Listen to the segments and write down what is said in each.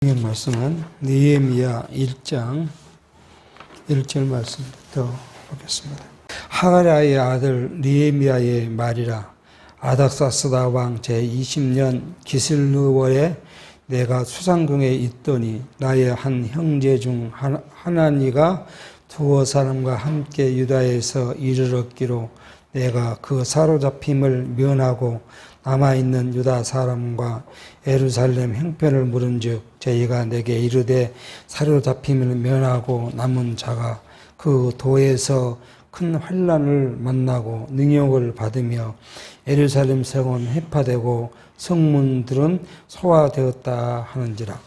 이 말씀은 느헤미야 1장 1절 말씀부터 보겠습니다. 하가랴의 아들 느헤미야의 말이라. 아닥사스다 왕 제20년 기슬르월에 내가 수상궁에 있더니 나의 한 형제 중 하나니가 두어 사람과 함께 유다에서 이르렀기로 내가 그 사로잡힘을 면하고 남아있는 유다 사람과 예루살렘 형편을 물은즉 저희가 내게 이르되 사로잡힘을 면하고 남은 자가 그 도에서 큰 환난을 만나고 능욕을 받으며 예루살렘 성은 해파되고 성문들은 소화되었다 하는지라.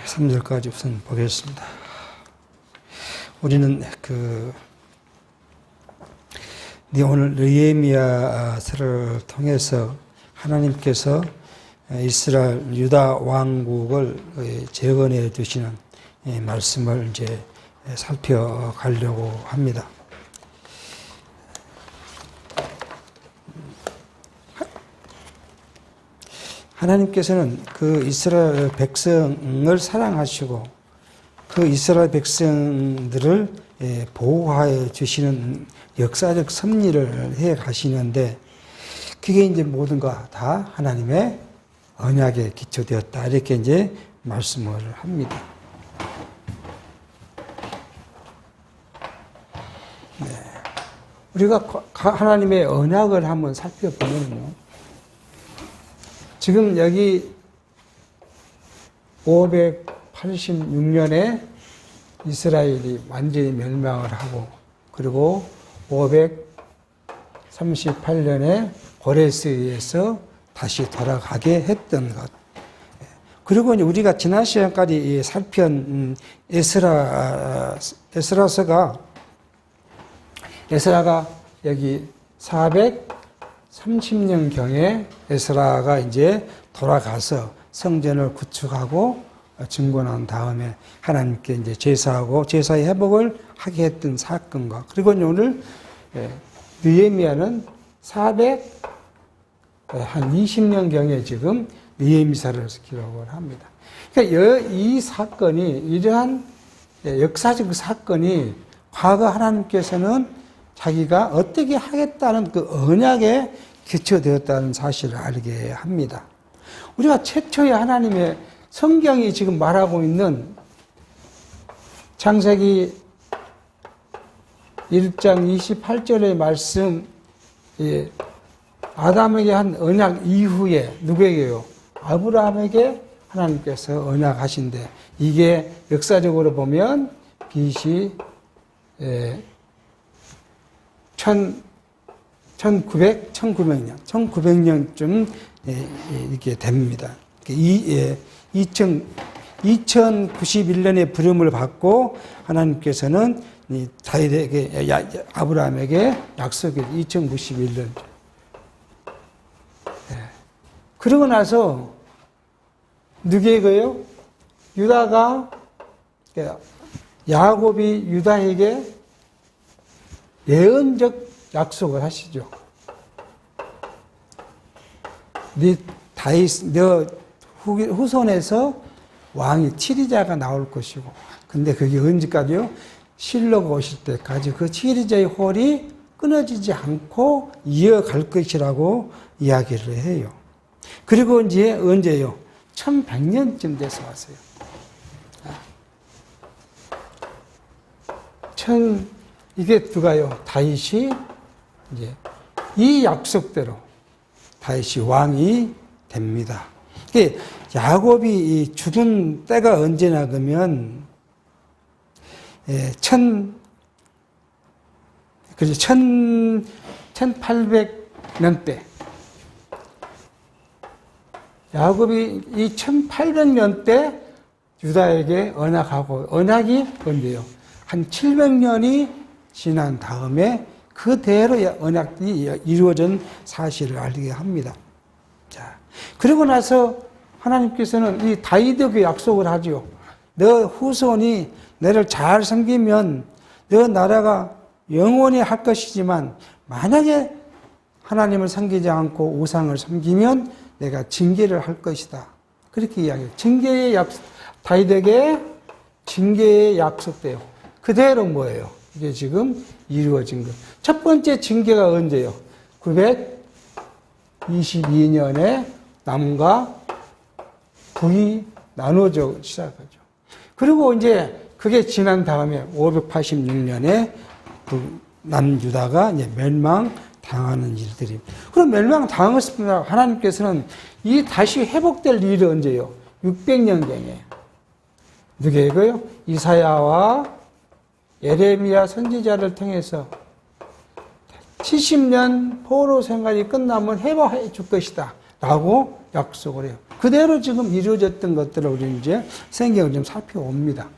3절까지 우선 보겠습니다. 우리는 오늘 느헤미야서를 통해서 하나님께서 이스라엘 유다 왕국을 재건해 두시는 말씀을 이제 살펴가려고 합니다. 하나님께서는 그 이스라엘 백성을 사랑하시고 그 이스라엘 백성들을 보호하여 주시는 역사적 섭리를 해 가시는데 그게 이제 모든가 다 하나님의 언약에 기초되었다. 이렇게 이제 말씀을 합니다. 네. 우리가 하나님의 언약을 한번 살펴보면요. 지금 여기 586년에 이스라엘이 완전히 멸망을 하고 그리고 538년에 고레스에 의해서 다시 돌아가게 했던 것. 그리고 우리가 지난 시간까지 살핀 에스라가 여기 430년경에 에스라가 이제 돌아가서 성전을 구축하고 증거한 다음에 하나님께 이제 제사의 회복을 하게 했던 사건과 그리고 오늘 느헤미야는 420년경에 지금 느헤미야서를 기록을 합니다. 그러니까 이 사건이 이러한 역사적 사건이 과거 하나님께서는 자기가 어떻게 하겠다는 그 언약에 기초되었다는 사실을 알게 합니다. 우리가 최초의 하나님의 성경이 지금 말하고 있는 창세기 1장 28절의 말씀, 아담에게 한 언약 이후에 누구에게요? 아브라함에게 하나님께서 언약하신데 이게 역사적으로 보면 BC 1900년쯤 이렇게 됩니다. 2091년에 부름을 받고 하나님께서는 다윗에게 아브라함에게 약속해 2091년. 그러고 나서 누구에게요? 유다가 야곱이 유다에게 예언적 약속을 하시죠. 너 후손에서 왕이 치리자가 나올 것이고, 근데 그게 언제까지요? 실로가 오실 때까지 그 치리자의 홀이 끊어지지 않고 이어갈 것이라고 이야기를 해요. 그리고 이제 언제요? 1100년쯤 돼서 왔어요. 이게 누가요? 다윗이 이제 이 약속대로 다윗이 왕이 됩니다. 야곱이 죽은 때가 언제나 그러면 1800년대. 야곱이 이 1800년대 유다에게 언약하고 언약이 언제요? 한 700년이 지난 다음에 그대로 언약이 이루어진 사실을 알게 합니다. 자, 그리고 나서 하나님께서는 이 다윗에게 약속을 하죠. 너 후손이 너를 잘 섬기면 너 나라가 영원히 할 것이지만 만약에 하나님을 섬기지 않고 우상을 섬기면 내가 징계를 할 것이다. 그렇게 이야기해요. 징계의 약속, 다윗에게 징계의 약속돼요. 그대로 뭐예요? 이게 지금 이루어진 거. 첫 번째 징계가 언제요? 922년에 남과 북이 나눠져 시작하죠. 그리고 이제 그게 지난 다음에 586년에 남유다가 이제 멸망당하는 일들이. 그럼 멸망당했습니다. 하나님께서는 이 다시 회복될 일이 언제요? 600년경에. 누구예요? 이사야와 예레미야 선지자를 통해서 70년 포로 생활이 끝나면 회복해 줄 것이다. 라고 약속을 해요. 그대로 지금 이루어졌던 것들을 우리는 이제 성경을 좀 살펴봅니다.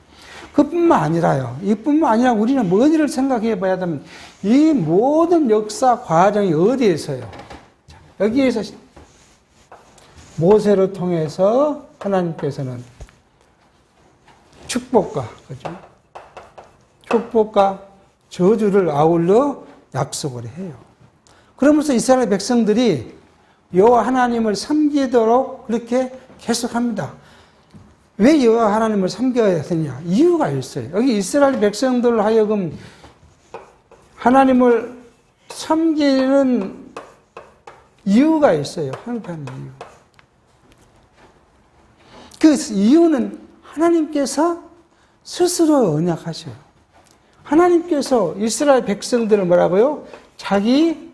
그뿐만 아니라요. 이뿐만 아니라 우리는 어디를 생각해 봐야 되면 이 모든 역사 과정이 어디에서요? 여기에서 모세를 통해서 하나님께서는 축복과, 그죠? 축복과 저주를 아울러 약속을 해요. 그러면서 이스라엘 백성들이 여호와 하나님을 섬기도록 그렇게 계속합니다. 왜 여호와 하나님을 섬겨야 되냐? 이유가 있어요. 여기 이스라엘 백성들 하여금 하나님을 섬기는 이유가 있어요. 한편 이유. 그 이유는 하나님께서 스스로 언약하셔요. 하나님께서 이스라엘 백성들을 뭐라고요? 자기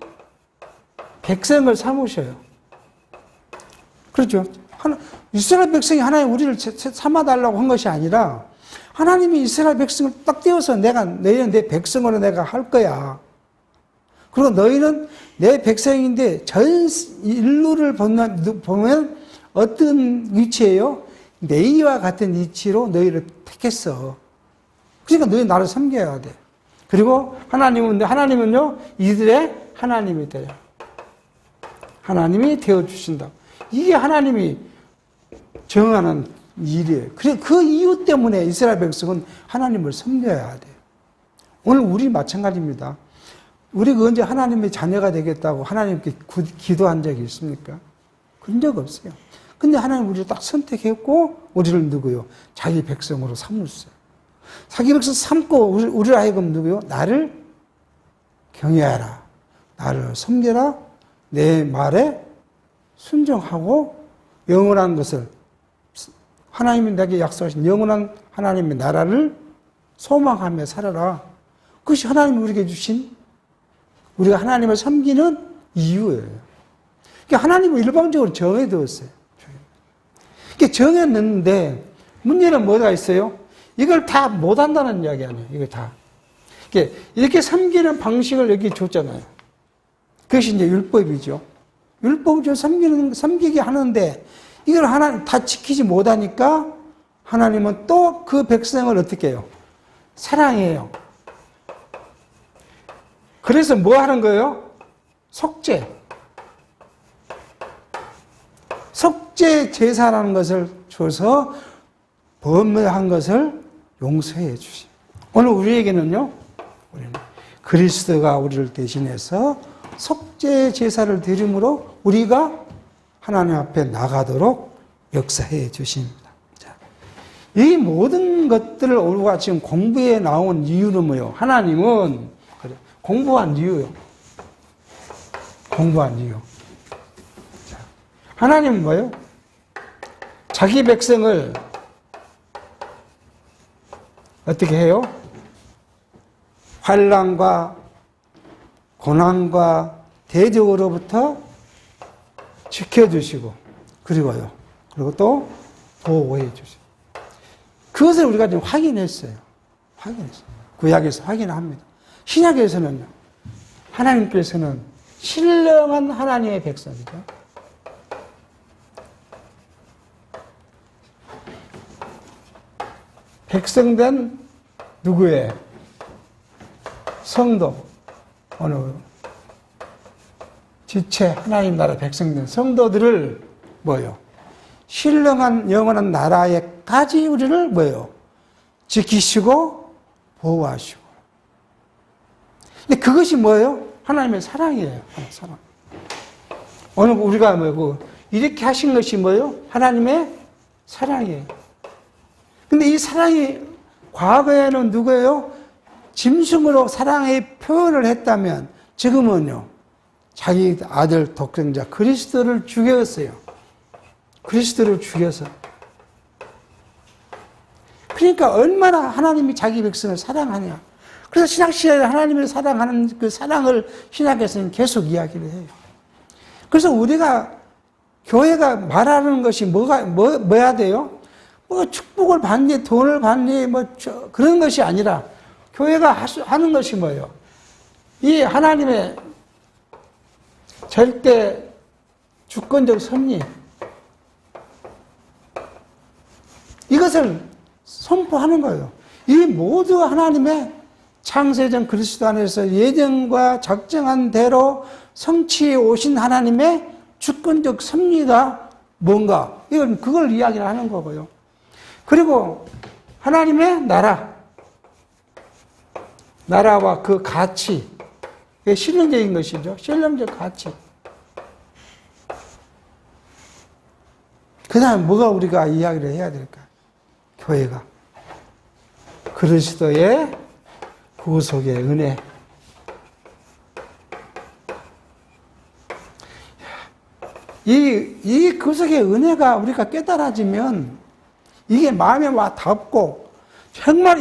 백성을 삼으셔요. 그렇죠? 이스라엘 백성이 하나님 우리를 삼아달라고 한 것이 아니라 하나님이 이스라엘 백성을 딱 떼어서 너희는 내 백성으로 내가 할 거야. 그리고 너희는 내 백성인데 전 인류를 보면 어떤 위치예요? 내이와 같은 위치로 너희를 택했어. 그러니까 너희 나를 섬겨야 돼. 그리고 하나님은요, 이들의 하나님이 돼요. 하나님이 되어주신다. 이게 하나님이 정하는 일이에요. 그 이유 때문에 이스라엘 백성은 하나님을 섬겨야 돼요. 오늘 우리 마찬가지입니다. 우리가 언제 하나님의 자녀가 되겠다고 하나님께 기도한 적이 있습니까? 그런 적 없어요. 근데 하나님 우리를 딱 선택했고, 우리를 누구요? 자기 백성으로 삼았어요. 자기 백성 삼고, 우리를 하여금 누구요? 나를 경외하라. 나를 섬겨라. 내 말에 순종하고, 영원한 것을, 하나님이 내게 약속하신 영원한 하나님의 나라를 소망하며 살아라. 그것이 하나님이 우리에게 주신, 우리가 하나님을 섬기는 이유예요. 그러니까 하나님은 일방적으로 정해두었어요. 이렇게 정해놨는데 문제는 뭐가 있어요? 이걸 다 못한다는 이야기 아니에요. 이걸 다. 이렇게 섬기는 방식을 여기 줬잖아요. 그것이 이제 율법이죠. 율법을 섬기게 하는데 이걸 하나님 다 지키지 못하니까 하나님은 또 그 백성을 어떻게 해요? 사랑해요. 그래서 뭐 하는 거예요? 속죄. 속죄 제사라는 것을 줘서 범한 것을 용서해 주시. 오늘 우리에게는요, 우리는 그리스도가 우리를 대신해서 속죄 제사를 드림으로 우리가 하나님 앞에 나가도록 역사해 주십니다. 자, 이 모든 것들을 우리가 지금 공부에 나온 이유는 뭐예요? 하나님은 공부한 이유요. 공부한 이유. 자, 하나님은 뭐예요? 자기 백성을 어떻게 해요? 환난과 고난과 대적으로부터 지켜주시고, 그리고 또 보호해 주시고. 그것을 우리가 지금 확인했어요. 구약에서 확인합니다. 신약에서는요, 하나님께서는 신령한 하나님의 백성이죠. 백성된 누구의? 성도. 어느 지체 하나님 나라 백성된 성도들을 뭐요? 신령한 영원한 나라에까지 우리를 뭐요? 지키시고 보호하시고. 근데 그것이 뭐예요? 하나님의 사랑이에요. 사랑. 오늘 우리가 이렇게 하신 것이 뭐예요? 하나님의 사랑이에요. 근데 이 사랑이 과거에는 누구예요? 짐승으로 사랑의 표현을 했다면 지금은요, 자기 아들 독생자 그리스도를 죽였어요. 그리스도를 죽여서. 그러니까 얼마나 하나님이 자기 백성을 사랑하냐. 그래서 신학시대에 하나님을 사랑하는 그 사랑을 신학에서는 계속 이야기를 해요. 그래서 우리가 교회가 말하는 것이 뭐야 돼요? 뭐 축복을 받니, 돈을 받니, 그런 것이 아니라 교회가 하는 것이 뭐예요? 이 하나님의 절대 주권적 섭리, 이것을 선포하는 거예요. 이 모두 하나님의 창세전 그리스도 안에서 예정과 작정한 대로 성취해 오신 하나님의 주권적 섭리가 뭔가, 이건 그걸 이야기를 하는 거고요. 그리고 하나님의 나라와 그 가치, 이게 실용적인 것이죠. 신령적 가치. 그 다음에 뭐가 우리가 이야기를 해야 될까? 교회가 그리스도의 구속의 은혜. 이 구속의 은혜가 우리가 깨달아지면 이게 마음에 와 닿고 정말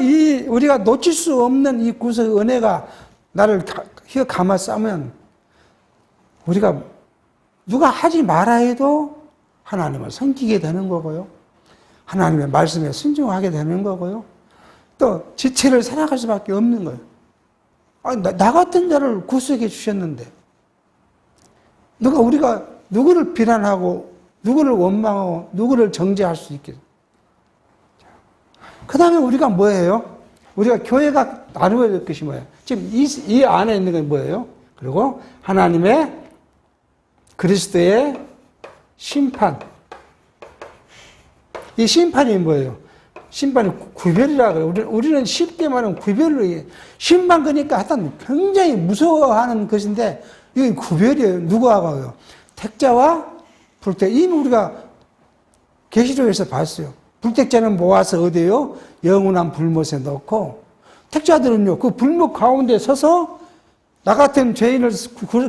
우리가 놓칠 수 없는 이 구속의 은혜가 나를 휘어 감아 싸면 우리가 누가 하지 말아 해도 하나님을 섬기게 되는 거고요. 하나님의 말씀에 순종하게 되는 거고요. 또 지체를 살아갈 수밖에 없는 거예요. 나 같은 자를 구속해 주셨는데 우리가 누구를 비난하고 누구를 원망하고 누구를 정죄할 수 있겠어요? 그 다음에 우리가 뭐예요? 우리가 교회가 나누어야 될 것이 뭐예요? 지금 이 안에 있는 건 뭐예요? 그리고 하나님의 그리스도의 심판. 이 심판이 뭐예요? 심판이 구별이라 그래요. 우리는 쉽게 말하면 구별로 해요. 심판 그러니까 하여튼 굉장히 무서워하는 것인데 이게 구별이에요. 누구하고요? 택자와 불택. 이미 우리가 계시록에서 봤어요. 불택자는 모아서 어디에요? 영원한 불못에 넣고 택자들은요, 그 불못 가운데 서서 나 같은 죄인을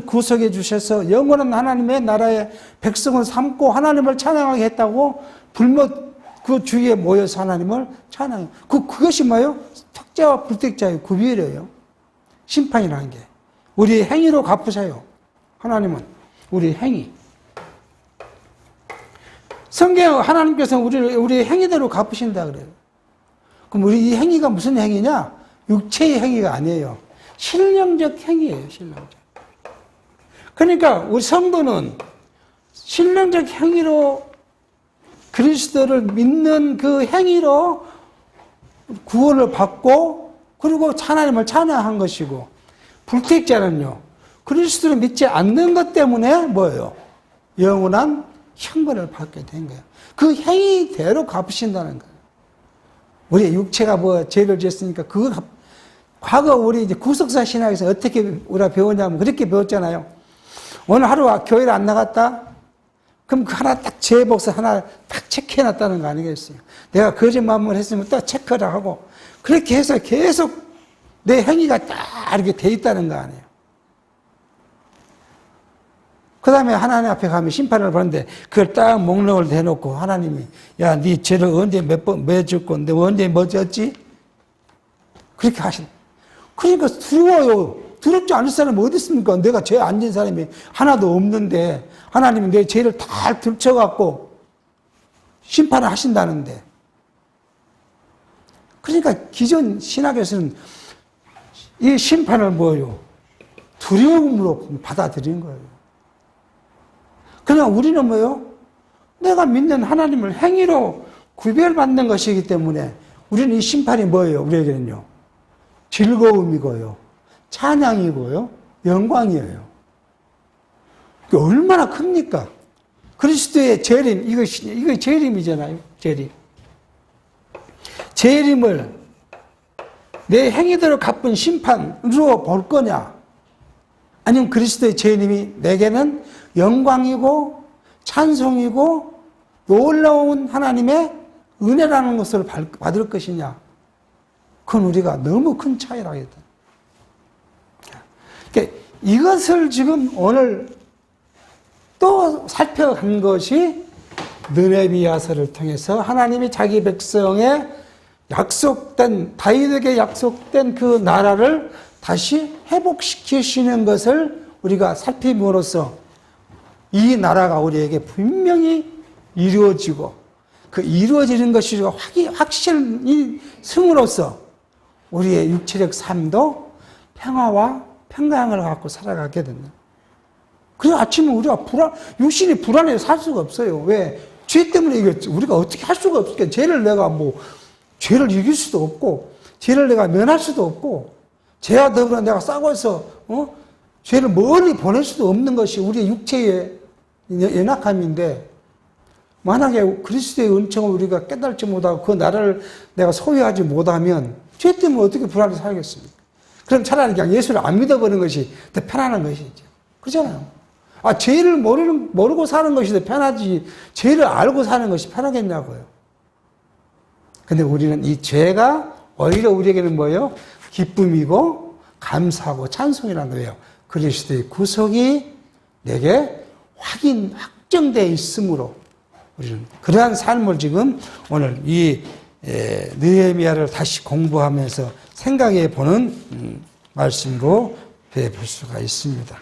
구속해 주셔서 영원한 하나님의 나라의 백성을 삼고 하나님을 찬양하게 했다고 불못 그 주위에 모여서 하나님을 찬양해요. 그것이 뭐예요? 택자와 불택자의 구별이에요. 심판이라는 게. 우리 행위로 갚으세요. 하나님은 우리 행위. 성경 하나님께서 우리 행위대로 갚으신다 그래요. 그럼 우리 이 행위가 무슨 행위냐? 육체의 행위가 아니에요. 신령적 행위예요. 신령적. 그러니까 우리 성도는 신령적 행위로 그리스도를 믿는 그 행위로 구원을 받고 그리고 하나님을 찬양한 것이고, 불택자는요, 그리스도를 믿지 않는 것 때문에 뭐예요? 영원한 형벌을 받게 된 거예요. 그 행위대로 갚으신다는 거예요. 우리 육체가 죄를 지었으니까 그거 과거 우리 이제 구속사 신학에서 어떻게 우리가 배웠냐면 그렇게 배웠잖아요. 오늘 하루 교회를 안 나갔다? 그럼 그 하나 딱 죄복사 하나 딱 체크해놨다는 거 아니겠어요? 내가 거짓말을 했으면 딱 체크를 하고 그렇게 해서 계속 내 행위가 딱 이렇게 돼 있다는 거 아니에요. 그 다음에 하나님 앞에 가면 심판을 받는데 그걸 딱 목록을 대놓고 하나님이 야, 네 죄를 언제 몇 졌고 너 언제 뭐 졌지? 그렇게 하신. 그러니까 두려워요. 두렵지 않을 사람이 어디 있습니까? 내가 죄 안 진 사람이 하나도 없는데 하나님이 내 죄를 다 들춰갖고 심판을 하신다는데. 그러니까 기존 신학에서는 이 심판을 뭐예요? 두려움으로 받아들인 거예요. 그냥 우리는 뭐예요? 내가 믿는 하나님을 행위로 구별받는 것이기 때문에 우리는 이 심판이 뭐예요? 우리에게는요. 즐거움이고요. 찬양이고요. 영광이에요. 얼마나 큽니까? 그리스도의 재림, 이거 재림이잖아요. 재림. 재림을 내 행위대로 갚은 심판으로 볼 거냐? 아니면 그리스도의 재림이 내게는 영광이고 찬송이고 놀라운 하나님의 은혜라는 것을 받을 것이냐? 그건 우리가 너무 큰 차이라고 했다. 그러니까 이것을 지금 오늘 또 살펴간 것이 느헤미야서를 통해서 하나님이 자기 백성의 약속된, 다윗에게 약속된 그 나라를 다시 회복시키시는 것을 우리가 살펴봄으로써 이 나라가 우리에게 분명히 이루어지고 그 이루어지는 것이 확실히 승으로써 우리의 육체적 삶도 평화와 평강을 갖고 살아가게 된다. 그래서 아침에 우리가 육신이 불안해서 살 수가 없어요. 왜? 죄 때문에 이겼지. 우리가 어떻게 할 수가 없으니까 죄를 이길 수도 없고, 죄를 내가 면할 수도 없고, 죄와 더불어 내가 싸워서, 죄를 멀리 보낼 수도 없는 것이 우리의 육체의 연약함인데, 만약에 그리스도의 은총을 우리가 깨달지 못하고 그 나라를 내가 소유하지 못하면 죄 때문에 어떻게 불안해 살겠습니까? 그럼 차라리 그냥 예수를 안 믿어버리는 것이 더 편안한 것이죠. 그렇잖아요. 죄를 모르고 사는 것이 더 편하지, 죄를 알고 사는 것이 편하겠냐고요. 근데 우리는 이 죄가 오히려 우리에게는 뭐예요? 기쁨이고, 감사하고, 찬송이라는 거예요. 그리스도의 구속이 내게 확정되어 있으므로, 우리는 그러한 삶을 지금 오늘 이 느헤미야를 다시 공부하면서 생각해 보는 말씀으로 배울 수가 있습니다.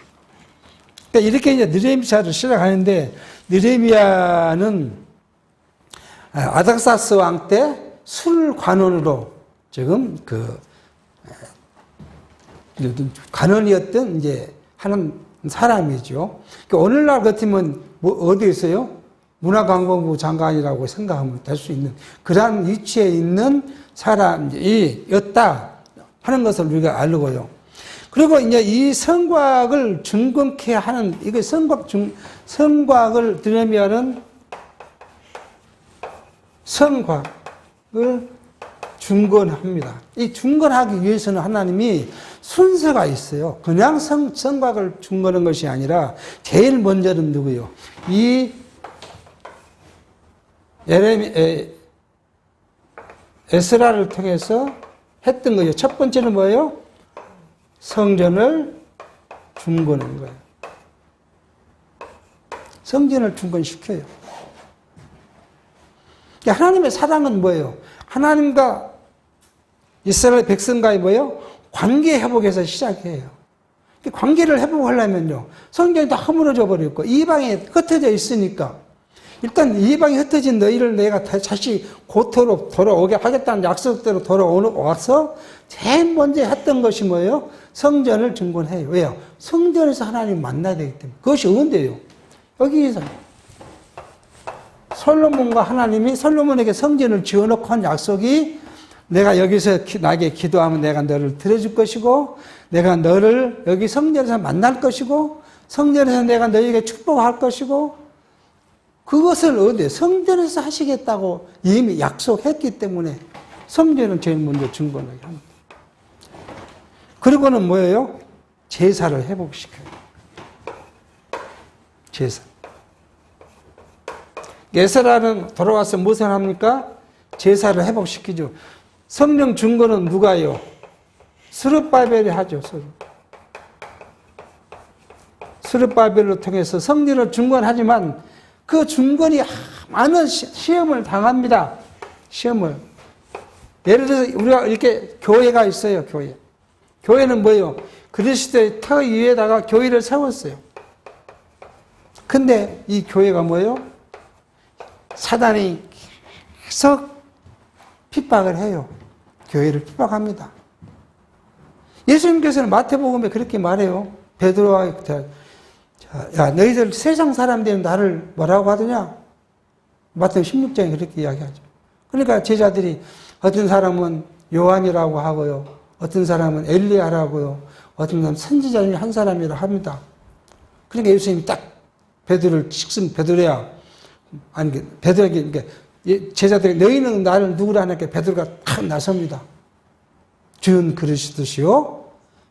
그러니까 이렇게 이제 느헤미야를 시작하는데, 느헤미야는 아닥사스 왕 때 술 관원으로 지금 관원이었던 이제 하는 사람이죠. 그러니까 오늘날 같으면 어디에 있어요? 문화관광부 장관이라고 생각하면 될 수 있는 그러한 위치에 있는 사람이었다 하는 것을 우리가 알고요. 그리고 이제 이 성곽을 중건케 하는, 이거 성곽을 느헤미야는 성곽을 중건합니다. 이 중건하기 위해서는 하나님이 순서가 있어요. 그냥 성곽을 중건한 것이 아니라 제일 먼저는 누구요? 이 에스라를 통해서 했던 거예요. 첫 번째는 뭐예요? 성전을 중건한 거예요. 성전을 중건시켜요. 하나님의 사랑은 뭐예요? 하나님과 이스라엘 백성과의 뭐예요? 관계 회복에서 시작해요. 관계를 회복하려면요, 성전이 다 허물어져 버렸고 이방에 흩어져 있으니까 일단 이방에 흩어진 너희를 내가 다시 고토로 돌아오게 하겠다는 약속대로 돌아와서 제일 먼저 했던 것이 뭐예요? 성전을 중건해요. 왜요? 성전에서 하나님 만나야 되기 때문에. 그것이 언제예요? 여기에서 솔로몬과 하나님이 솔로몬에게 성전을 지어놓고 한 약속이, 내가 여기서 나에게 기도하면 내가 너를 들어줄 것이고, 내가 너를 여기 성전에서 만날 것이고, 성전에서 내가 너에게 축복할 것이고, 그것을 어디 성전에서 하시겠다고 이미 약속했기 때문에 성전은 제일 먼저 중건하게 합니다. 그리고는 뭐예요? 제사를 회복시켜요. 제사. 에스라는 돌아와서 무엇을 합니까? 제사를 회복시키죠. 성령 중건은 누가요? 스룹바벨이 하죠. 스룹바벨을 통해서 성전을 중건하지만 그 중건이 많은 시험을 당합니다. 시험을. 예를 들어서 우리가 이렇게 교회가 있어요. 교회는 뭐예요? 그리스도의 터 위에다가 교회를 세웠어요. 근데 이 교회가 뭐예요? 사단이 계속 핍박을 해요. 교회를 핍박합니다. 예수님께서는 마태복음에 그렇게 말해요. 베드로와 야, 너희들 세상 사람들은 나를 뭐라고 하더냐? 마태복음 16장에 그렇게 이야기하죠. 그러니까 제자들이 어떤 사람은 요한이라고 하고요. 어떤 사람은 엘리야라고요. 어떤 사람은 선지자 중에 한 사람이라 합니다. 그러니까 예수님이 딱 베드로를 직선, 베드로야, 아니, 베드로에게, 그러니까 제자들이 너희는 나를 누구라 하니까 베드로가 탁 나섭니다. 주는 그리스도시요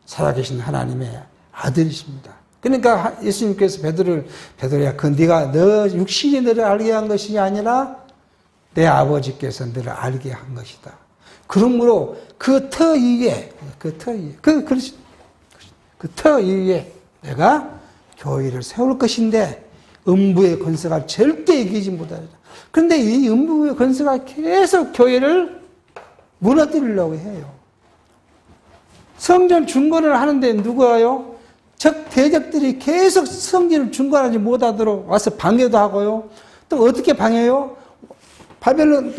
살아계신 하나님의 아들이십니다. 그러니까 예수님께서 베드로야, 그 네가 너 육신이 너를 알게 한 것이 아니라 내 아버지께서 너를 알게 한 것이다. 그러므로 그 터 위에 내가 교회를 세울 것인데 음부의 권세가 절대 이기지 못하리라. 그런데 이 음부의 권세가 계속 교회를 무너뜨리려고 해요. 성전 중건을 하는데 누구예요? 적 대적들이 계속 성전을 중건하지 못하도록 와서 방해도 하고요. 또 어떻게 방해해요? 바벨론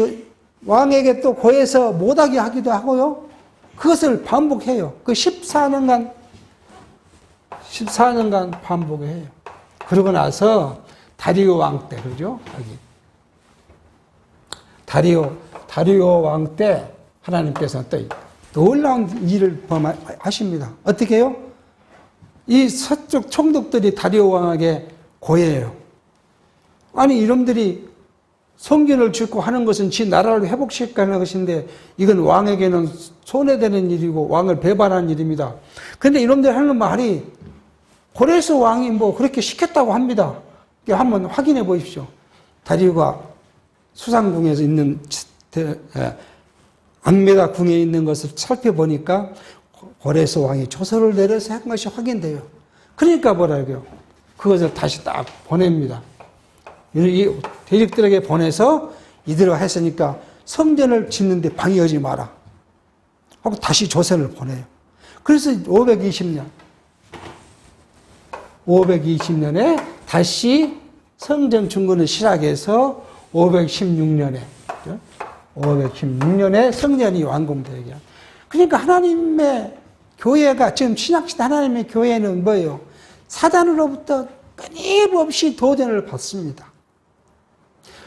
왕에게 또 고해서 못하게 하기도 하고요. 그것을 반복해요. 그 14년간 반복해요. 그러고 나서 다리오 왕 때, 그죠? 다리오 왕 때 하나님께서 또 놀라운 일을 하십니다. 어떻게 해요? 이 서쪽 총독들이 다리오 왕에게 고해해요. 아니, 이놈들이 성전을 짓고 하는 것은 지 나라를 회복시키는 것인데 이건 왕에게는 손해되는 일이고 왕을 배반하는 일입니다. 그런데 이놈들 하는 말이 고레스 왕이 뭐 그렇게 시켰다고 합니다. 한번 확인해 보십시오. 다리오가 수상궁에서 있는 안메다 궁에 있는 것을 살펴보니까 고레스 왕이 조서를 내려서 한 것이 확인돼요. 그러니까 뭐라고요? 그것을 다시 딱 보냅니다. 이 대적들에게 보내서 이대로 했으니까 성전을 짓는데 방해하지 마라 하고 다시 조서를 보내요. 그래서 520년에 다시 성전 중건을 시작해서 516년에 성전이 완공되게. 그러니까 하나님의 교회가 지금 신약시대 하나님의 교회는 뭐예요? 사단으로부터 끊임없이 도전을 받습니다.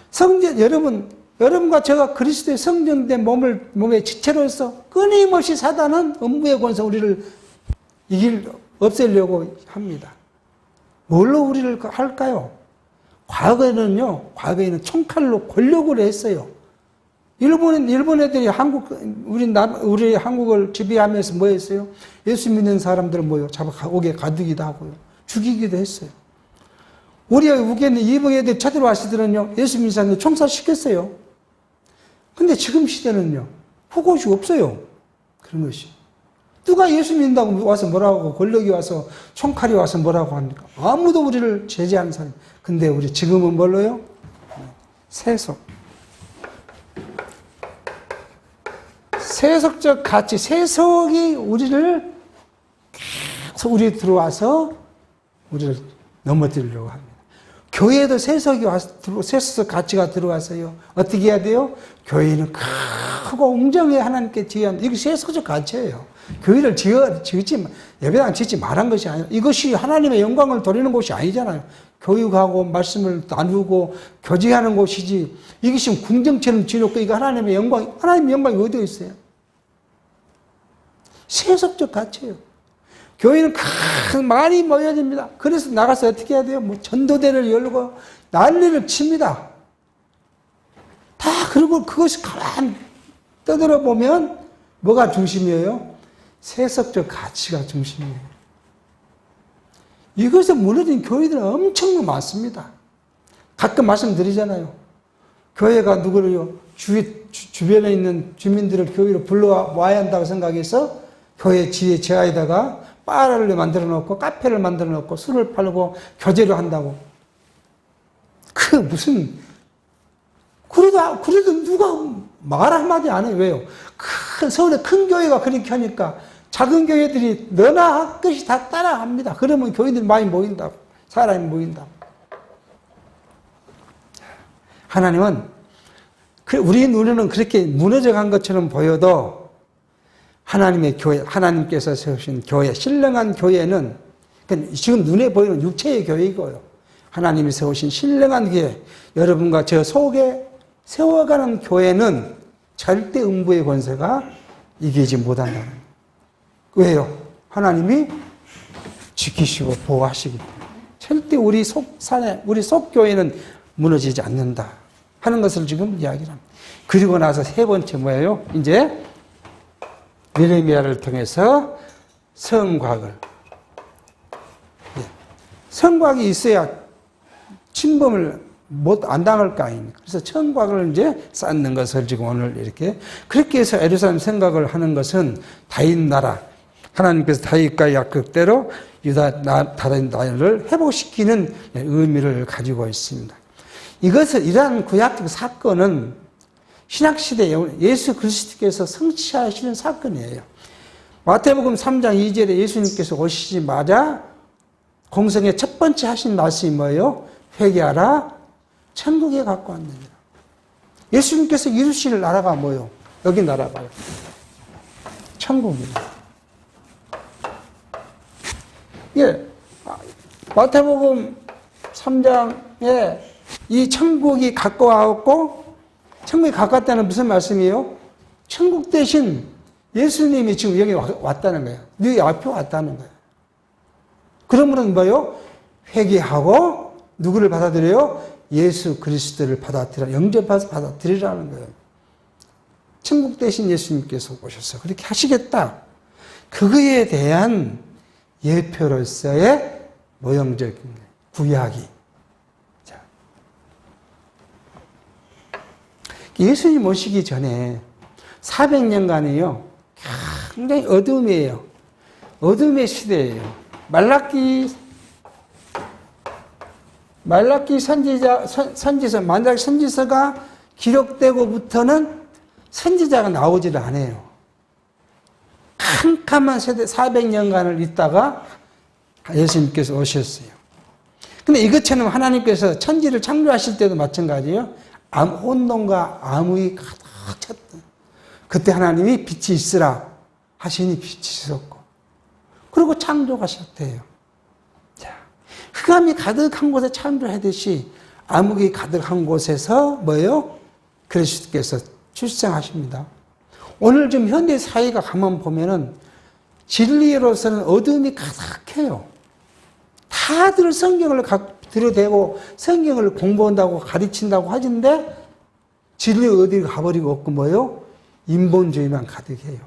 성전, 여러분과 제가 그리스도의 성전된 몸의 지체로서 끊임없이 사단은 음부의 권세 우리를 없애려고 합니다. 뭘로 우리를 할까요? 과거에는 총칼로 권력으로 했어요. 일본 애들이 우리 한국을 지배하면서 뭐 했어요? 예수 믿는 사람들을 잡아 옥에 가두기도 하고요. 죽이기도 했어요. 우리 이방 애들 쳐들어와시더니요, 예수 믿는 사람들 총살시켰어요. 근데 지금 시대는요, 그것이 없어요. 그런 것이. 누가 예수 믿는다고 와서 뭐라고 하고, 권력이 와서, 총칼이 와서 뭐라고 합니까? 아무도 우리를 제재하는 사람. 근데 우리 지금은 뭘로요? 세속. 세속적 가치, 세속이 우리를 계속 우리 들어와서 우리를 넘어뜨리려고 합니다. 교회에도 세속 가치가 들어와서요. 어떻게 해야 돼요? 교회는 크고 웅장해 하나님께 지은, 이게 세속적 가치예요. 교회를 예배당 짓지 말한 것이 아니라, 이것이 하나님의 영광을 돌리는 곳이 아니잖아요. 교육하고 말씀을 나누고 교제하는 곳이지, 이것이 궁정처럼 지놓고 이거 하나님의 영광이 어디에 있어요? 세속적 가치예요. 교회는 많이 모여집니다. 그래서 나가서 어떻게 해야 돼요? 전도대를 열고 난리를 칩니다. 다 그리고 그것이 가만 떠들어 보면 뭐가 중심이에요? 세속적 가치가 중심이에요. 이것에 무너진 교회들은 엄청 많습니다. 가끔 말씀드리잖아요. 교회가 누구를요? 주변에 있는 주민들을 교회로 불러와야 한다고 생각해서 교회 지하에다가 바를 만들어 놓고 카페를 만들어 놓고 술을 팔고 교제를 한다고. 그래도 누가 말 한마디 안 해요. 왜요? 서울에 큰 교회가 그렇게 하니까 작은 교회들이 너나 것이 다 따라합니다. 그러면 교회들이 많이 모인다고. 사람이 모인다고. 하나님은, 우리 눈에는 그렇게 무너져 간 것처럼 보여도 하나님의 교회, 하나님께서 세우신 교회, 신령한 교회는 지금 눈에 보이는 육체의 교회이고요. 하나님이 세우신 신령한 교회, 여러분과 저 속에 세워가는 교회는 절대 음부의 권세가 이기지 못한다는 거예요. 왜요? 하나님이 지키시고 보호하시기 때문에. 절대 우리 속 교회는 무너지지 않는다 하는 것을 지금 이야기를 합니다. 그리고 나서 세 번째 뭐예요? 이제 예레미야를 통해서 성곽을, 성곽이 있어야 침범을 안 당할 거 아닙니까? 그래서 청곽을 이제 쌓는 것을 지금 오늘 이렇게 그렇게 해서 예루살렘 생각을 하는 것은 다윗 나라, 하나님께서 다윗과 약속대로 유다 다른 나라를 회복시키는 의미를 가지고 있습니다. 이러한 구약적 사건은 신약시대에 예수 그리스도께서 성취하시는 사건이에요. 마태복음 3장 2절에 예수님께서 오시자마자 공성의 첫 번째 하신 말씀이 뭐예요? 회개하라, 천국에 갖고 왔느니라. 예수님께서 이루실 나라가 뭐예요? 여기 나라가요. 천국입니다. 예, 마태복음 3장에 이 천국이 가까워왔고, 천국이 가까웠다는 무슨 말씀이에요? 천국 대신 예수님이 지금 여기 왔다는 거예요. 네 앞에 왔다는 거예요. 그러면은 뭐예요? 회개하고 누구를 받아들여요? 예수 그리스도를 영접해서 받아들이라는 거예요. 천국 대신 예수님께서 오셔서 그렇게 하시겠다. 그거에 대한 예표로서의 모형적인 구약이. 자, 예수님 오시기 전에 400년간이요. 굉장히 어둠이에요. 어둠의 시대예요. 말라기 선지서가 기록되고부터는 선지자가 나오지를 않아요. 캄캄한 세대 400년간을 있다가 예수님께서 오셨어요. 근데 이것처럼 하나님께서 천지를 창조하실 때도 마찬가지예요. 혼돈과 암흑이 가득 찼다. 그때 하나님이 빛이 있으라 하시니 빛이 있었고, 그리고 창조가 시작돼요. 자, 흑암이 가득한 곳에 창조하듯이 암흑이 가득한 곳에서 뭐예요? 그리스도께서 출생하십니다. 오늘 지금 현대 사회가 가만 보면은 진리로서는 어둠이 가득해요. 다들 성경을 들여대고 성경을 공부한다고 가르친다고 하는데 진리 어디 가버리고 없고 뭐예요? 인본주의만 가득해요.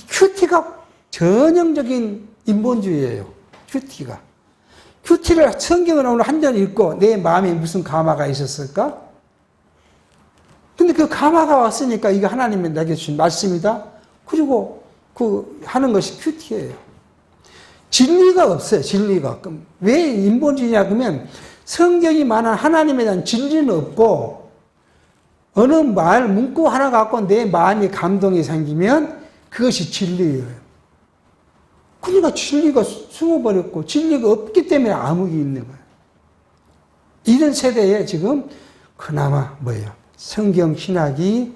큐티가 전형적인 인본주의예요. 큐티를 성경을 오늘 한 절 읽고 내 마음에 무슨 감화가 있었을까? 근데 그 감화가 왔으니까 이게 하나님이 내게 주신 말씀이다. 그리고 그 하는 것이 큐티예요. 진리가 없어요. 진리가. 왜 인본주의냐 그러면 성경이 말한 하나님에 대한 진리는 없고 어느 문구 하나 갖고 내 마음이 감동이 생기면 그것이 진리예요. 그러니까 진리가 숨어버렸고 진리가 없기 때문에 암흑이 있는 거예요. 이런 세대에 지금 그나마 뭐예요? 성경 신학이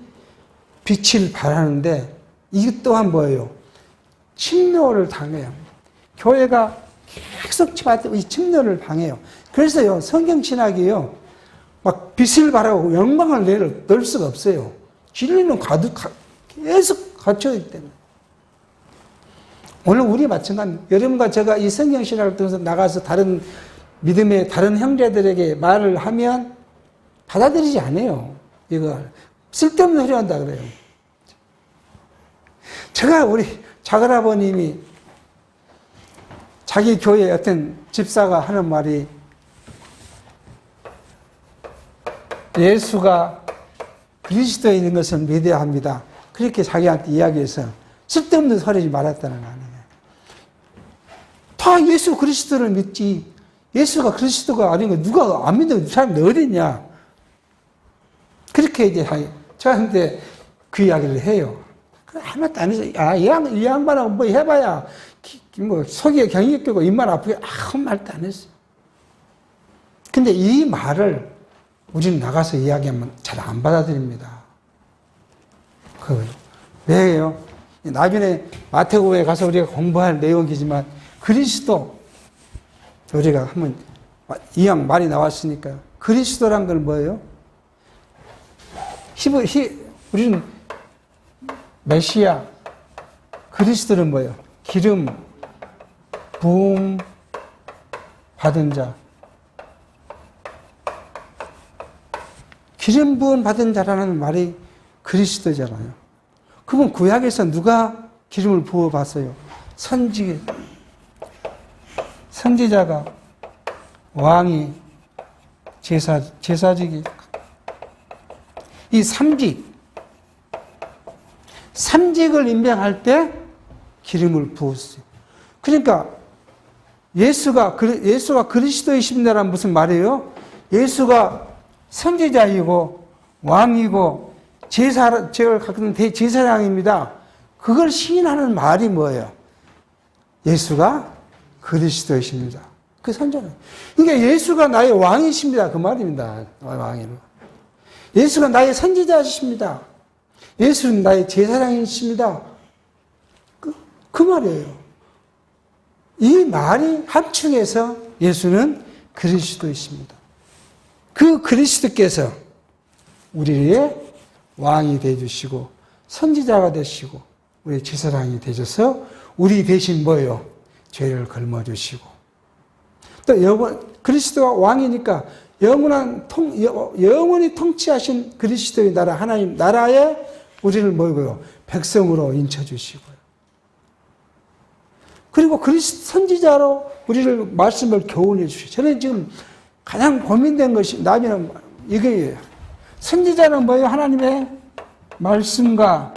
빛을 발하는데 이것 또한 뭐예요? 침노를 당해요. 교회가 계속 이 침노를 당해요. 그래서요, 성경 신학이요, 막 빛을 발하고 영광을 낼 수가 없어요. 진리는 계속 갇혀있기 때문에. 오늘 우리 마찬가지, 여러분과 제가 이 성경 신학을 통해서 나가서 다른 믿음의 다른 형제들에게 말을 하면 받아들이지 않아요. 이거 쓸데없는 소리 한다 그래요. 제가 우리 작은아버님이 자기 교회 어떤 집사가 하는 말이 예수가 그리스도에 있는 것은 위대합니다. 그렇게 자기한테 이야기해서 쓸데없는 소리지 말았다는 거 아니에요. 다 예수 그리스도를 믿지. 예수가 그리스도가 아닌 거 누가 안 믿는 사람이 어디 있냐. 그렇게 이제 저한테 그 이야기를 해요. 아무것도 안 해서, 이 양반하고 뭐 해봐야, 뭐, 속에 경이 끼고 입만 아프게 아무 말도 안 했어요. 근데 이 말을 우리는 나가서 이야기하면 잘 안 받아들입니다. 왜요? 나중에 마태복음에 가서 우리가 공부할 내용이지만, 그리스도, 우리가 한번, 이왕 말이 나왔으니까, 그리스도란 걸 뭐예요? 우리는 메시아, 그리스도는 뭐예요? 기름, 부음 받은 자. 기름 부음 받은 자라는 말이 그리스도잖아요. 그러면 구약에서 누가 기름을 부어 봤어요? 선지자가, 왕이, 제사직이, 이 삼직을 임명할 때 기름을 부었어요. 그러니까 예수가 그리스도이십니다라는 무슨 말이에요? 예수가 선지자이고 왕이고 제사를 갖는 대제사장입니다. 그걸 시인하는 말이 뭐예요? 예수가 그리스도이십니다. 그 선전은. 그러니까 예수가 나의 왕이십니다. 그 말입니다. 왕이로. 예수가 나의 선지자이십니다. 예수는 나의 제사장이십니다. 그 말이에요. 이 말이 합충해서 예수는 그리스도이십니다. 그 그리스도께서 우리의 왕이 되주시고 선지자가 되시고 우리 제사장이 되셔서 우리 대신 뭐예요? 죄를 걸머주시고 또 그리스도가 왕이니까 영원히 통치하신 그리스도의 나라 하나님 나라에 우리를 뭐고요? 백성으로 인쳐주시고요. 그리고 그리스도 선지자로 우리를 말씀을 교훈해 주시고 저는 지금 가장 고민된 것이 나는 이거예요. 선지자는 뭐예요? 하나님의 말씀과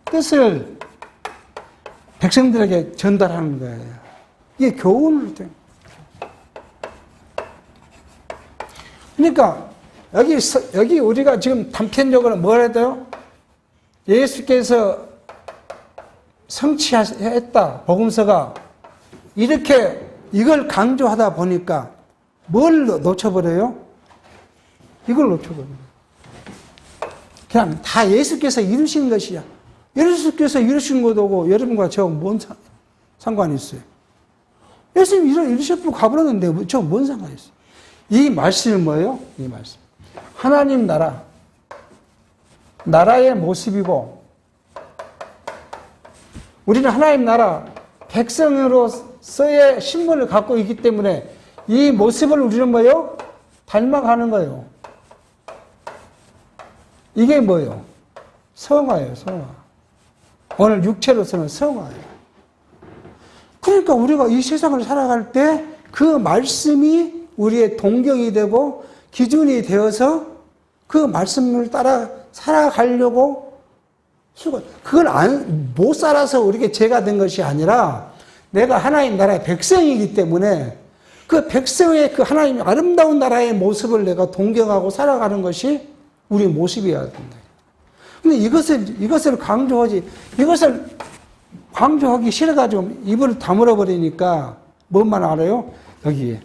뜻을 백성들에게 전달하는 거예요. 이게 교훈을 돼. 그러니까 여기 우리가 지금 단편적으로 뭘 해야 돼요? 예수께서 성취했다. 복음서가 이렇게 이걸 강조하다 보니까 뭘 놓쳐버려요? 이걸 놓쳐버려요. 그냥 다 예수께서 이루신 것이야. 예수께서 이루신 것하고 여러분과 저 뭔 상관이 있어요? 예수님이 이루셨고 가버렸는데 저 뭔 상관이 있어요? 이 말씀이 뭐예요? 이 말씀. 하나님 나라의 모습이고 우리는 하나님 나라 백성으로서의 신분을 갖고 있기 때문에 이 모습을 우리는 뭐예요? 닮아가는 거예요. 이게 뭐예요? 성화예요, 성화. 오늘 육체로서는 성화예요. 그러니까 우리가 이 세상을 살아갈 때 그 말씀이 우리의 동경이 되고 기준이 되어서 그 말씀을 따라 살아가려고 그걸 못 살아서 우리에게 죄가 된 것이 아니라 내가 하나님 나라의 백성이기 때문에 그 백성의 그 하나님의 아름다운 나라의 모습을 내가 동경하고 살아가는 것이 우리 모습이어야 된다. 근데 이것을 강조하기 싫어가지고 입을 다물어 버리니까 뭔만 알아요? 여기에.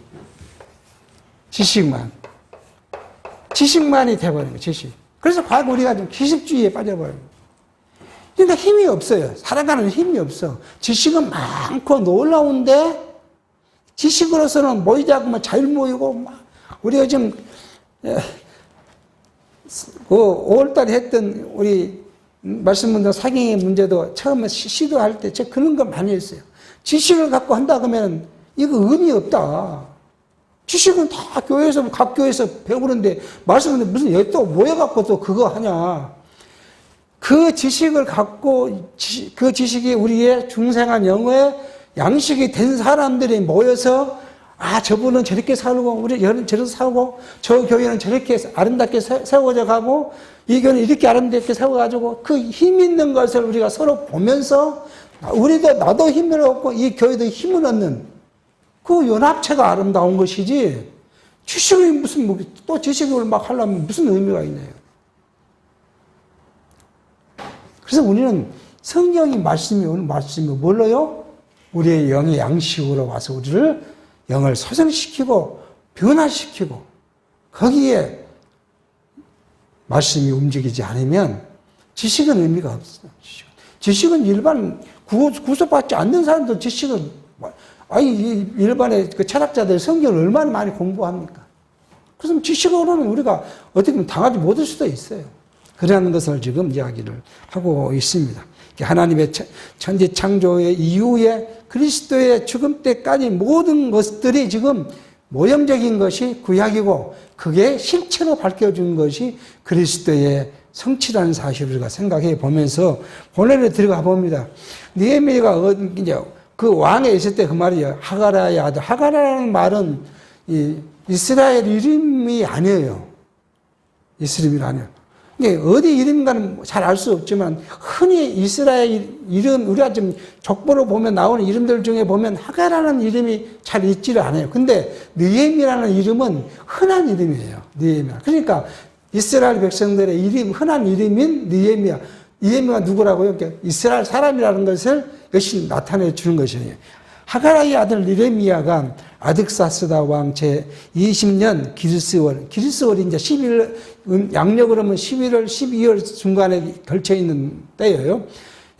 지식만이 돼버린 거예요, 지식. 그래서 과거 우리가 좀 기식주의에 빠져버려요. 그러니까 힘이 없어요. 살아가는 힘이 없어. 지식은 많고 놀라운데, 지식으로서는 모이자고 뭐 잘 모이고, 우리가 지금, 5월달에 했던 우리 말씀문제 사경의 문제도 처음에 시도할 때 제가 그런 거 많이 했어요. 지식을 갖고 한다 그러면 이거 의미 없다. 지식은 다 각 교회에서 배우는데 말씀은 무슨 여기 또 모여갖고 또 그거 하냐. 그 지식을 갖고 그 지식이 우리의 중생한 영의 양식이 된 사람들이 모여서 저분은 저렇게 살고 우리 여는 저렇게 살고 저 교회는 저렇게 아름답게 세워져 가고 이 교회는 이렇게 아름답게 세워가지고 그 힘 있는 것을 우리가 서로 보면서 나도 힘을 얻고 이 교회도 힘을 얻는 그 연합체가 아름다운 것이지 지식이 또 지식을 막 하려면 무슨 의미가 있나요? 그래서 우리는 성경이 말씀이 뭘로요? 우리의 영의 양식으로 와서 우리를 영을 소생시키고 변화시키고 거기에 말씀이 움직이지 않으면 지식은 의미가 없어요. 지식은 일반 구속받지 않는 사람도 지식은 일반의 그 철학자들 성경을 얼마나 많이 공부합니까? 그래서 지식으로는 우리가 어떻게 보면 당하지 못할 수도 있어요. 그러는 것을 지금 이야기를 하고 있습니다. 하나님의 천지 창조의 이후에 그리스도의 죽음 때까지 모든 것들이 지금 모형적인 것이 구약이고 그게 실체로 밝혀준 것이 그리스도의 성취라는 사실을 우리가 생각해 보면서 본론에 들어가 봅니다. 느헤미야가 이제 그 왕에 있을 때 그 말이에요. 하가라의 아들. 하가라라는 말은 이스라엘 이름이 아니에요. 이스라엘 이름이 아니에요. 이게 어디 이름인가는 잘 알 수 없지만 흔히 이스라엘 이름, 우리가 지금 족보로 보면 나오는 이름들 중에 보면 하가라는 이름이 잘 있지를 않아요. 근데 느헤미야라는 이름은 흔한 이름이에요. 느헤미야. 그러니까 이스라엘 백성들의 이름, 흔한 이름인 느헤미야. 느헤미야가 누구라고요? 그러니까 이스라엘 사람이라는 것을 역시 나타내 주는 것이에요. 하가라의 아들 느헤미야가 아득사스다 왕 제 20년 기르스월이 이제 11월, 양력으로 하면 11월, 12월 중간에 걸쳐 있는 때예요.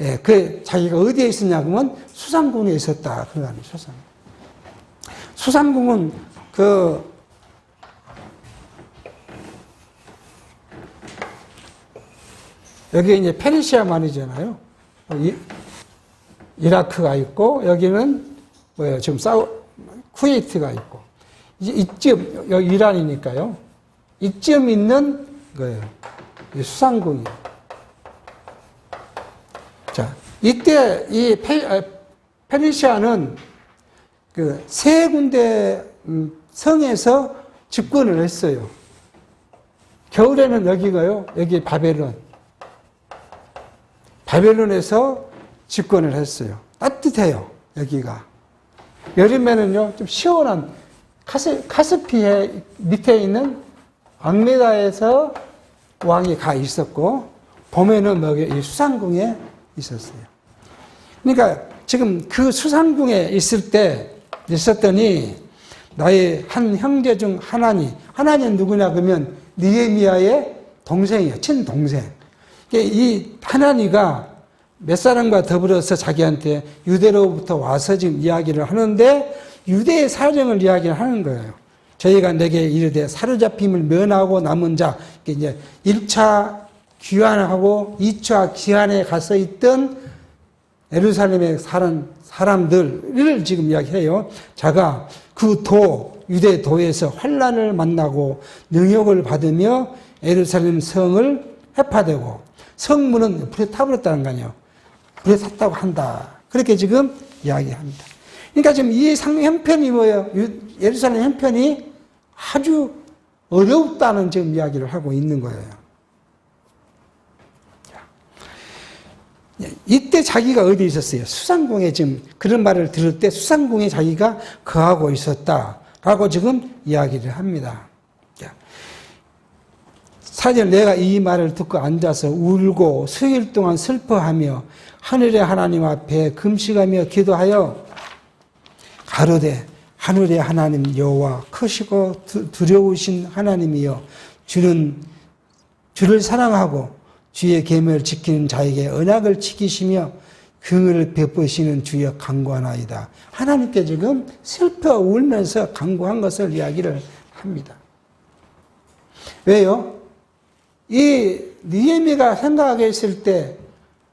예, 그 자기가 어디에 있었냐 그러면 수상궁에 있었다. 그거 아니에요, 수상. 수상궁은 여기 이제 페르시아만이잖아요. 이라크가 있고 여기는 뭐예요? 지금 쿠웨이트가 있고 이쯤 여기 이란이니까요. 이쯤 있는 거예요. 수상궁이. 자, 이때 이 페르시아는 그 세 군데 성에서 집권을 했어요. 겨울에는 여기가요. 여기 바벨론에서 집권을 했어요. 따뜻해요. 여기가. 여름에는요, 좀 시원한 카스피해 밑에 있는 악메다에서 왕이 가 있었고, 봄에는 여기 수상궁에 있었어요. 그러니까 지금 그 수상궁에 있었더니, 나의 한 형제 중 하나는 누구냐 그러면 느헤미야의 동생이에요. 친동생. 이 하나니가 몇 사람과 더불어서 자기한테 유대로부터 와서 지금 이야기를 하는데 유대의 사정을 이야기를 하는 거예요. 저희가 내게 이르되 사로잡힘을 면하고 남은 자, 이제 1차 귀환하고 2차 귀환에 가서 있던 예루살렘에 사는 사람들을 지금 이야기해요. 자가 그 유대 도에서 환난을 만나고 능욕을 받으며 예루살렘 성을 회파되고 성문은 불에 타버렸다는 거 아니에요. 불에 탔다고 한다. 그렇게 지금 이야기합니다. 그러니까 지금 이 형편이 뭐예요? 예루살렘 형편이 아주 어렵다는 지금 이야기를 하고 있는 거예요. 이때 자기가 어디 있었어요? 수상궁에 지금 그런 말을 들을 때 수상궁에 자기가 거하고 있었다라고 지금 이야기를 합니다. 사절 내가 이 말을 듣고 앉아서 울고 수일 동안 슬퍼하며 하늘의 하나님 앞에 금식하며 기도하여 가로되 하늘의 하나님 여호와 크시고 두려우신 하나님이여 주를 사랑하고 주의 계명을 지키는 자에게 언약을 지키시며 긍휼을 베푸시는 주여 간구하나이다. 하나님께 지금 슬퍼 울면서 간구한 것을 이야기를 합니다. 왜요? 이 느헤미야가 생각했을 때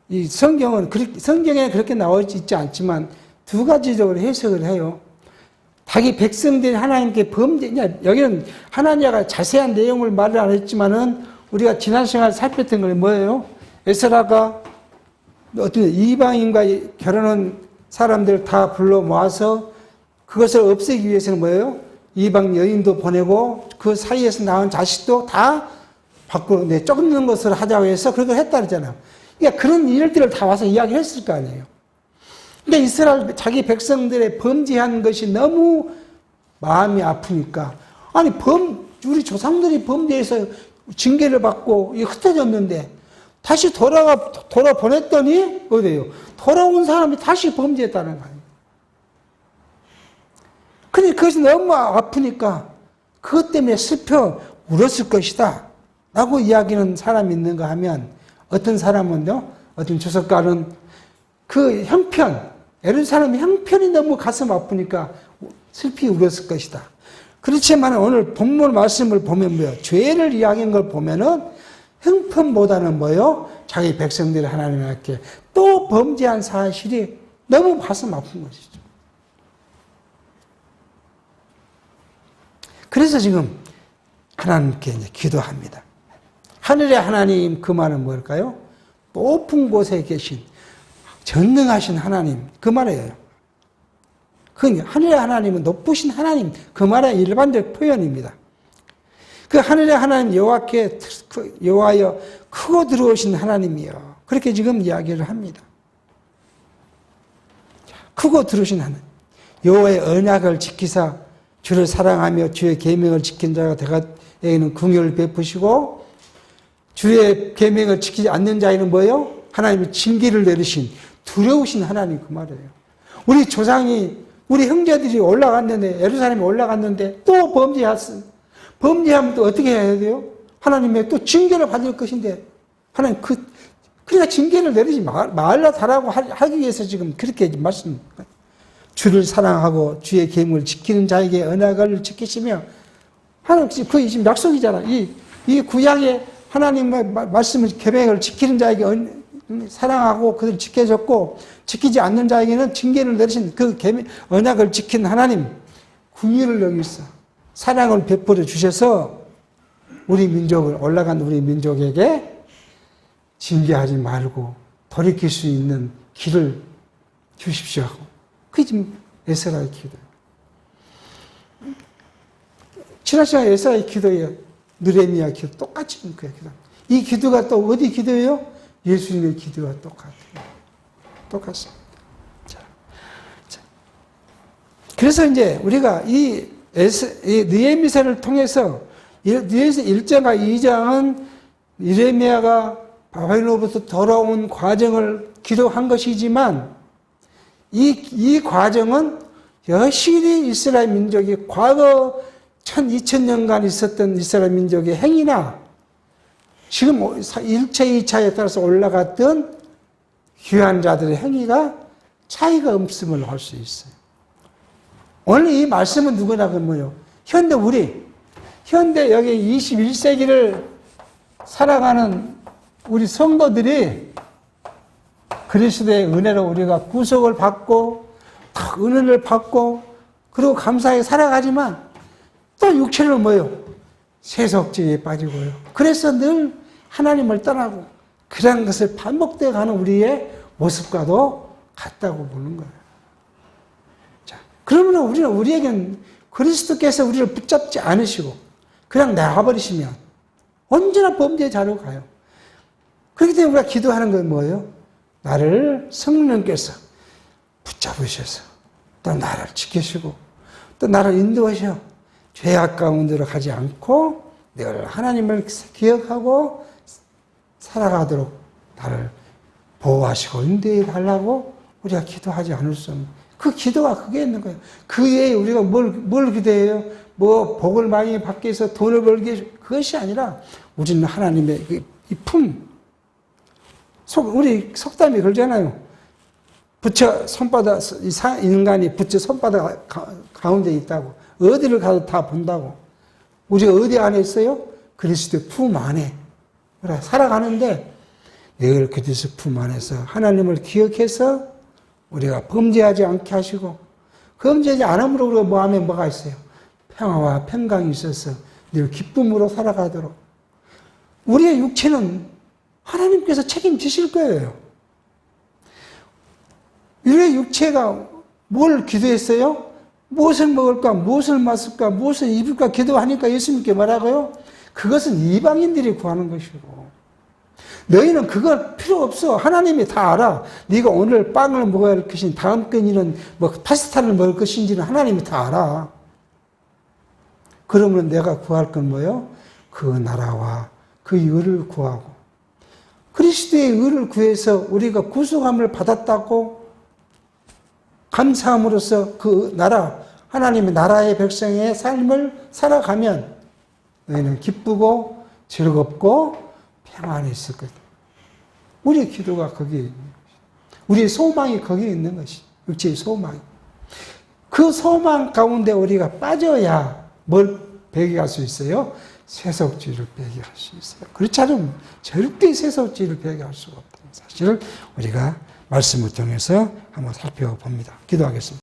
이 성경에 그렇게 나와 있지 않지만 두 가지적으로 해석을 해요. 자기 백성들이 하나님께 여기는 하나님과 자세한 내용을 말을 안 했지만은 우리가 지난 시간에 살폈던 건 뭐예요? 에스라가 어떤 이방인과 결혼한 사람들 다 불러 모아서 그것을 없애기 위해서는 뭐예요? 이방 여인도 보내고 그 사이에서 낳은 자식도 다 밖으로 쫓는 것을 하자고 해서 그걸 했다 그러잖아요. 그러니까 그런 일들을 다 와서 이야기를 했을 거 아니에요. 근데 이스라엘 자기 백성들의 범죄한 것이 너무 마음이 아프니까 아니 우리 조상들이 범죄해서 징계를 받고 흩어졌는데 다시 돌아보냈더니 어디에요? 돌아온 사람이 다시 범죄했다는 거 아니에요. 근데 그것이 너무 아프니까 그것 때문에 슬퍼 울었을 것이다 라고 이야기하는 사람이 있는가 하면 어떤 사람은요, 어떤 주석가는 그 예루살렘 형편이 너무 가슴 아프니까 슬피 울었을 것이다. 그렇지만 오늘 본문 말씀을 보면 뭐예요? 죄를 이야기한 걸 보면은 형편보다는 뭐예요? 자기 백성들이 하나님 앞에 또 범죄한 사실이 너무 가슴 아픈 것이죠. 그래서 지금 하나님께 이제 기도합니다. 하늘의 하나님, 그 말은 뭘까요? 높은 곳에 계신 전능하신 하나님, 그 말이에요. 그 하늘의 하나님은 높으신 하나님, 그 말의 일반적 표현입니다. 그 하늘의 하나님 여호와여 크고 들어오신 하나님이여. 그렇게 지금 이야기를 합니다. 크고 들어오신 하나님. 여호와의 언약을 지키사 주를 사랑하며 주의 계명을 지킨 자가 되가에게는 긍휼을 베푸시고 주의 계명을 지키지 않는 자에는 뭐예요? 하나님의 징계를 내리신 두려우신 하나님 그 말이에요. 우리 조상이 우리 형제들이 올라갔는데 예루살렘에 올라갔는데 또 범죄하면 또 어떻게 해야 돼요? 하나님의 또 징계를 받을 것인데 하나님 그러니까 징계를 내리지 말라 달라고 하기 위해서 지금 그렇게 말씀. 주를 사랑하고 주의 계명을 지키는 자에게 언약을 지키시며 하나님 그게 지금 약속이잖아. 이 구약의 하나님의 말씀을 계명을 지키는 자에게 사랑하고 그들을 지켜줬고 지키지 않는 자에게는 징계를 내리신 그 언약을 지킨 하나님 긍휼을 여기서 사랑을 베풀어 주셔서 우리 민족을 올라간 우리 민족에게 징계하지 말고 돌이킬 수 있는 길을 주십시오. 그게 지금 에스라의 기도예요. 지난 시간에 에스라의 기도예요. 느헤미야 기도 똑같이 그 기도. 이 기도가 또 어디 기도예요? 예수님의 기도와 똑같습니다. 자. 그래서 이제 우리가 이 느헤미야를 통해서 느헤미야 1장과 2장은 느헤미야가 바벨론으로부터 돌아온 과정을 기록한 것이지만 이 과정은 여실히 이스라엘 민족이 과거 2000년간 있었던 이스라엘 민족의 행위나 지금 1차, 2차에 따라서 올라갔던 귀한 자들의 행위가 차이가 없음을 알 수 있어요. 오늘 이 말씀은 누구나 그러면요. 현대 여기 21세기를 살아가는 우리 성도들이 그리스도의 은혜로 우리가 구속을 받고 은혜를 받고 그리고 감사하게 살아가지만 또 육체를 세속죄에 빠지고요. 그래서 늘 하나님을 떠나고 그런 것을 반복되어 가는 우리의 모습과도 같다고 보는 거예요. 자, 그러면 우리에겐 그리스도께서 우리를 붙잡지 않으시고 그냥 놔버리시면 언제나 범죄의 자리로 가요. 그렇기 때문에 우리가 기도하는 건 뭐예요? 나를 성령께서 붙잡으셔서 또 나를 지키시고 또 나를 인도하셔 죄악 가운데로 가지 않고 늘 하나님을 기억하고 살아가도록 나를 보호하시고 인도해 달라고 우리가 기도하지 않을 수 없는 그 기도가 그게 있는 거예요. 그 외에 우리가 뭘 기도해요? 복을 많이 받기 위해서 돈을 벌기 위해서 그것이 아니라 우리는 하나님의 이 품 우리 속담이 그러잖아요. 부처 손바닥, 인간이 부처 손바닥 가운데 있다고. 어디를 가도 다 본다고. 우리가 어디 안에 있어요? 그리스도의 품 안에. 살아가는데 늘 그리스도의 품 안에서 하나님을 기억해서 우리가 범죄하지 않게 하시고 범죄하지 않음으로 우리가 뭐하면 뭐가 있어요? 평화와 평강이 있어서 늘 기쁨으로 살아가도록. 우리의 육체는 하나님께서 책임지실 거예요. 우리의 육체가 뭘 기도했어요? 무엇을 먹을까, 무엇을 마실까, 무엇을 입을까 기도하니까 예수님께 뭐라고요? 그것은 이방인들이 구하는 것이고 너희는 그거 필요 없어. 하나님이 다 알아. 네가 오늘 빵을 먹어야 할 것인지 다음 끼니는 파스타를 먹을 것인지는 하나님이 다 알아. 그러면 내가 구할 건 뭐예요? 그 나라와 그 의를 구하고 그리스도의 의를 구해서 우리가 구속함을 받았다고 감사함으로써 그 나라, 하나님의 나라의 백성의 삶을 살아가면 너희는 기쁘고 즐겁고 평안히 있을 거다. 우리의 기도가 거기에 있는 것이다. 우리의 소망이 거기에 있는 것이다. 육체의 소망이. 그 소망 가운데 우리가 빠져야 뭘 배격할 수 있어요? 세속주의를 배격할 수 있어요. 그렇지 않으면 절대 세속주의를 배격할 수가 없다는 사실을 우리가 말씀을 통해서 한번 살펴봅니다. 기도하겠습니다.